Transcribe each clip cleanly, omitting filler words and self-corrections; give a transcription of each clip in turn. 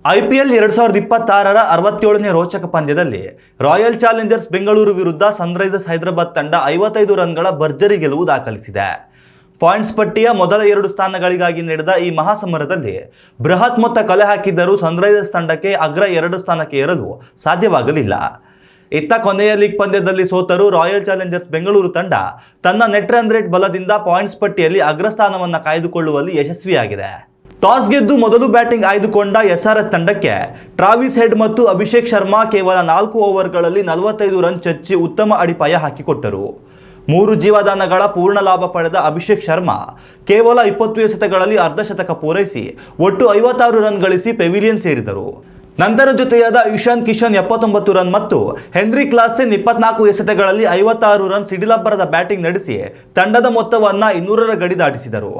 IPL 2026ರ 67ನೇ ರೋಚಕ ಪಂದ್ಯದಲ್ಲಿ royal Challengers Bengaluru ವಿರುದ್ಧ ಸನ್ರೈಸರ್ಸ್ ಹೈದರಾಬಾದ್ ತಂಡ 55 ರನ್ಗಳ ಭರ್ಜರಿ ಗೆಲುವು ದಾಖಲಿಸಿದೆ. ಪಾಯಿಂಟ್ಸ್ ಪಟ್ಟಿಯ ಮೊದಲ 2 ಸ್ಥಾನಗಳಿಗಾಗಿ ನಡೆದ ಈ ಮಹಾಸಮರದಲ್ಲಿ ಬೃಹತ್ ಮೊತ್ತ ಕಲೆ ಹಾಕಿದ್ದರೂ ಸನ್ರೈಸರ್ಸ್ ತಂಡಕ್ಕೆ ಅಗ್ರ 2 ಸ್ಥಾನಕ್ಕೆ ಏರಲು ಸಾಧ್ಯವಾಗಲಿಲ್ಲ. ಇತ್ತ ಕೊನೆಯ ಲೀಗ್ ಪಂದ್ಯದಲ್ಲಿ ಸೋತರೂ ರಾಯಲ್ ಚಾಲೆಂಜರ್ಸ್ ಬೆಂಗಳೂರು ತಂಡ ತನ್ನ ನೆಟ್ ರನ್ ರೇಟ್ ಬಲದಿಂದ ಪಾಯಿಂಟ್ಸ್ ಪಟ್ಟಿಯಲ್ಲಿ ಅಗ್ರಸ್ಥಾನವನ್ನು ಕಾಯ್ದುಕೊಳ್ಳುವಲ್ಲಿ ಯಶಸ್ವಿಯಾಗಿದೆ. ಟಾಸ್ ಗೆದ್ದು ಮೊದಲು ಬ್ಯಾಟಿಂಗ್ ಆಯ್ದುಕೊಂಡ SRH ತಂಡಕ್ಕೆ ಟ್ರಾವಿಸ್ ಹೆಡ್ ಮತ್ತು ಅಭಿಷೇಕ್ ಶರ್ಮಾ ಕೇವಲ 4 ಓವರ್ಗಳಲ್ಲಿ 45 ರನ್ ಚಚ್ಚಿ ಉತ್ತಮ ಅಡಿಪಾಯ ಹಾಕಿಕೊಟ್ಟರು. 3 ಜೀವದಾನಗಳ ಪೂರ್ಣ ಲಾಭ ಪಡೆದ ಅಭಿಷೇಕ್ ಶರ್ಮಾ ಕೇವಲ 20 ಎಸೆತಗಳಲ್ಲಿ ಅರ್ಧ ಶತಕ ಪೂರೈಸಿ ಒಟ್ಟು 56 ರನ್ ಗಳಿಸಿ ಪೆವಿಲಿಯನ್ ಸೇರಿದರು. ನಂತರ ಜೊತೆಯಾದ ಇಶಾನ್ ಕಿಶನ್ 79 ರನ್ ಮತ್ತು ಹೆನ್ರಿ ಕ್ಲಾಸೆನ್ 24 ಎಸೆತಗಳಲ್ಲಿ 56 ರನ್ ಸಿಡಿಲಬ್ಬರದ ಬ್ಯಾಟಿಂಗ್ ನಡೆಸಿ ತಂಡದ ಮೊತ್ತವನ್ನು 200ರ ಗಡಿ ದಾಟಿಸಿದರು.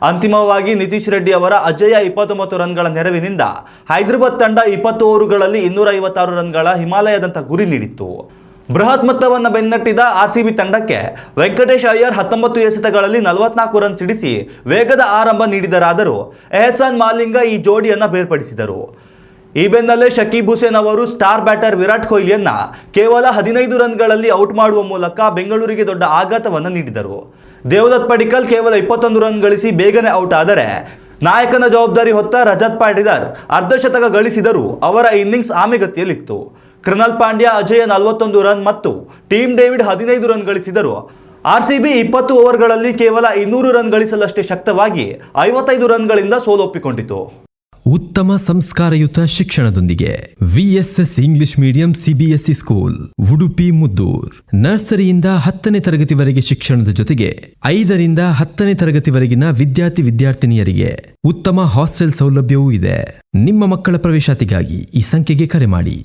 ಅಂತಿಮವಾಗಿ ನಿತೀಶ್ ರೆಡ್ಡಿ ಅವರ ಅಜೇಯ 29 ರನ್ಗಳ ನೆರವಿನಿಂದ ಹೈದರಾಬಾದ್ ತಂಡ 20 ಓವರುಗಳಲ್ಲಿ 256 ರನ್ಗಳ ಹಿಮಾಲಯದಂಥ ಗುರಿ ನೀಡಿತ್ತು. ಬೃಹತ್ ಮೊತ್ತವನ್ನು ಬೆನ್ನಟ್ಟಿದ RCB ತಂಡಕ್ಕೆ ವೆಂಕಟೇಶ್ ಅಯ್ಯರ್ 19 ಎಸೆತಗಳಲ್ಲಿ 44 ರನ್ ಸಿಡಿಸಿ ವೇಗದ ಆರಂಭ ನೀಡಿದರಾದರೂ ಎಹ್ಸಾನ್ ಮಾಲಿಂಗ ಈ ಜೋಡಿಯನ್ನು ಬೇರ್ಪಡಿಸಿದರು. ಈ ಬೆನ್ನಲ್ಲೇ ಶಕೀಬ್ ಹುಸೇನ್ ಅವರು ಸ್ಟಾರ್ ಬ್ಯಾಟರ್ ವಿರಾಟ್ ಕೊಹ್ಲಿಯನ್ನ ಕೇವಲ 15 ರನ್ಗಳಲ್ಲಿ ಔಟ್ ಮಾಡುವ ಮೂಲಕ ಬೆಂಗಳೂರಿಗೆ ದೊಡ್ಡ ಆಘಾತವನ್ನು ನೀಡಿದರು. ದೇವದತ್ ಪಡಿಕ್ಕಲ್ ಕೇವಲ 21 ರನ್ ಗಳಿಸಿ ಬೇಗನೆ ಔಟ್ ಆದರೆ ನಾಯಕನ ಜವಾಬ್ದಾರಿ ಹೊತ್ತ ರಜತ್ ಪಾಟಿದಾರ್ ಅರ್ಧ ಶತಕ ಗಳಿಸಿದರೂ ಅವರ ಇನ್ನಿಂಗ್ಸ್ ಆಮೆಗತಿಯಲ್ಲಿತ್ತು. ಕೃಣಾಲ್ ಪಾಂಡ್ಯ ಅಜೇಯ 41 ರನ್ ಮತ್ತು ಟೀಮ್ ಡೇವಿಡ್ 15 ರನ್ ಗಳಿಸಿದರು. RCB 20 ಓವರ್ಗಳಲ್ಲಿ ಕೇವಲ 200 ರನ್ ಗಳಿಸಲಷ್ಟೇ ಶಕ್ತವಾಗಿ 55 ರನ್ಗಳಿಂದ ಸೋಲೊಪ್ಪಿಕೊಂಡಿತು. ಉತ್ತಮ ಸಂಸ್ಕಾರಯುತ ಶಿಕ್ಷಣದೊಂದಿಗೆ VSS English medium CBSE school Udupi Muddur. ನರ್ಸರಿಯಿಂದ 10ನೇ ತರಗತಿವರೆಗೆ ಶಿಕ್ಷಣದ ಜೊತೆಗೆ 5ರಿಂದ 10ನೇ ತರಗತಿವರೆಗಿನ ವಿದ್ಯಾರ್ಥಿನಿಯರಿಗೆ ಉತ್ತಮ ಹಾಸ್ಟೆಲ್ ಸೌಲಭ್ಯವೂ ಇದೆ. ನಿಮ್ಮ ಮಕ್ಕಳ ಪ್ರವೇಶಾತಿಗಾಗಿ ಈ ಸಂಖ್ಯೆಗೆ ಕರೆ ಮಾಡಿ.